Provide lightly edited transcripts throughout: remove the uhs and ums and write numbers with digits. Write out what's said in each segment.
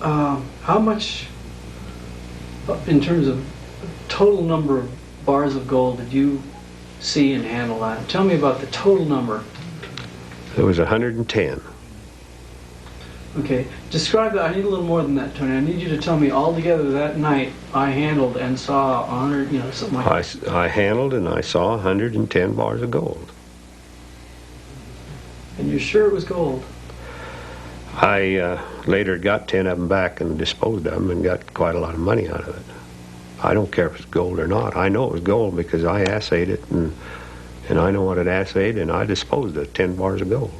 How much, in terms of total number of bars of gold, did you see and handle that? Tell me about the total number. It was 110. Okay, describe that. I need a little more than that, Tony. I need you to tell me altogether that night I handled and saw 100, you know, something like that. I handled and I saw 110 bars of gold. And you're sure it was gold? I later got 10 of them back and disposed of them and got quite a lot of money out of it. I don't care if it's gold or not. I know it was gold because I assayed it, and I know what it assayed, and I disposed of 10 bars of gold.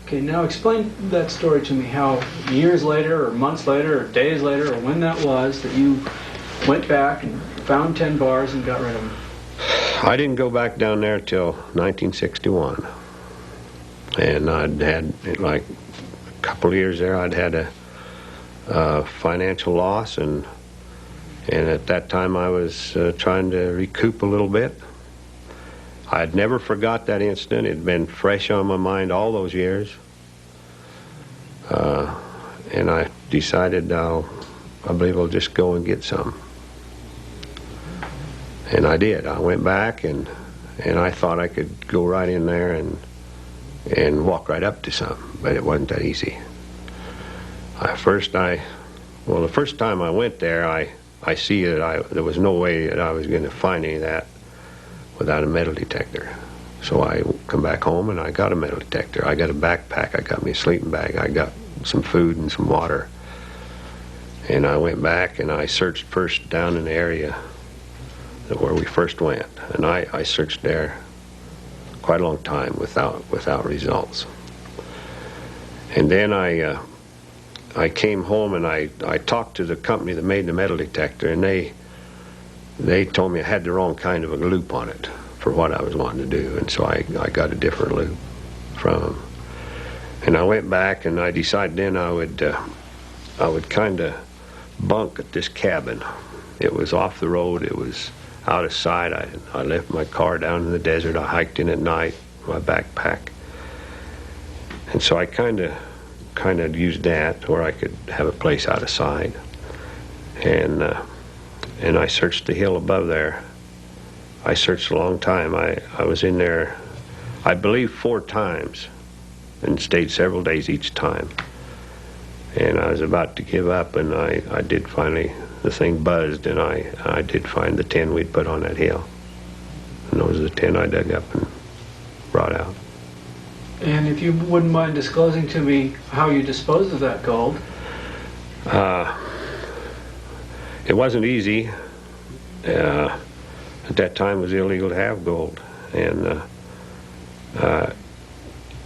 Okay, now explain that story to me, how years later or months later or days later or when that was that you went back and found 10 bars and got rid of them. I didn't go back down there till 1961. And I'd had, like, a couple of years there, I'd had a financial loss, and at that time I was trying to recoup a little bit. I'd never forgot that incident. It had been fresh on my mind all those years. And I decided I believe I'll just go and get some. And I did. I went back and I thought I could go right in there and walk right up to some, but it wasn't that easy. The first time I went there, I see that there was no way that I was going to find any of that without a metal detector. So I come back home and I got a metal detector. I got a backpack, I got me a sleeping bag, I got some food and some water. And I went back and I searched first down in the area where we first went. And I searched there quite a long time without results. And then I came home and I talked to the company that made the metal detector, and they told me I had the wrong kind of a loop on it for what I was wanting to do, and so I got a different loop from them. And I went back and I decided then I would kind of bunk at this cabin. It was off the road, it was out of sight. I left my car down in the desert, I hiked in at night, my backpack. And so I kind of used that where I could have a place out of sight. And I searched the hill above there. I searched a long time. I was in there, I believe, 4 times and stayed several days each time. And I was about to give up, and I did finally, the thing buzzed, and I did find the 10 we'd put on that hill. And those are the 10 I dug up and brought out. And if you wouldn't mind disclosing to me how you disposed of that gold. It wasn't easy. At that time it was illegal to have gold, and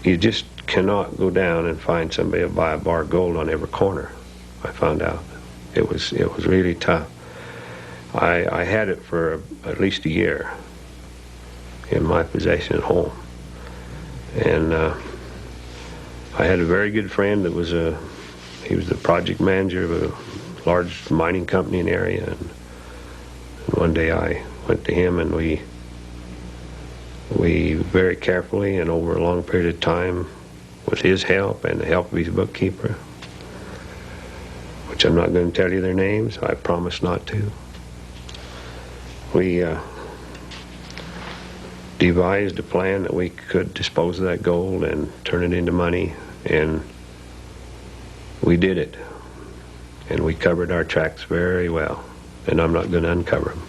you just cannot go down and find somebody to buy a bar of gold on every corner. I found out it was really tough. I had it for at least a year in my possession at home, and I had a very good friend that was he was the project manager of a large mining company in the area, and one day I went to him, and we very carefully and over a long period of time, with his help and the help of his bookkeeper, which I'm not going to tell you their names, I promise not to, we devised a plan that we could dispose of that gold and turn it into money, and we did it. And we covered our tracks very well, and I'm not going to uncover them.